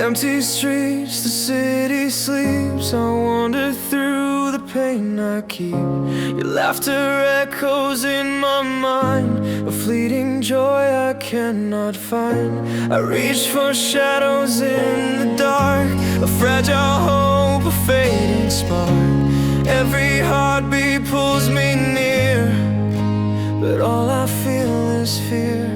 Empty streets, the city sleeps. I wander through the pain I keep. Your laughter echoes in my mind, a fleeting joy I cannot find. I reach for shadows in the dark, a fragile hope, a fading spark. Every heartbeat pulls me near, but all I feel is fear.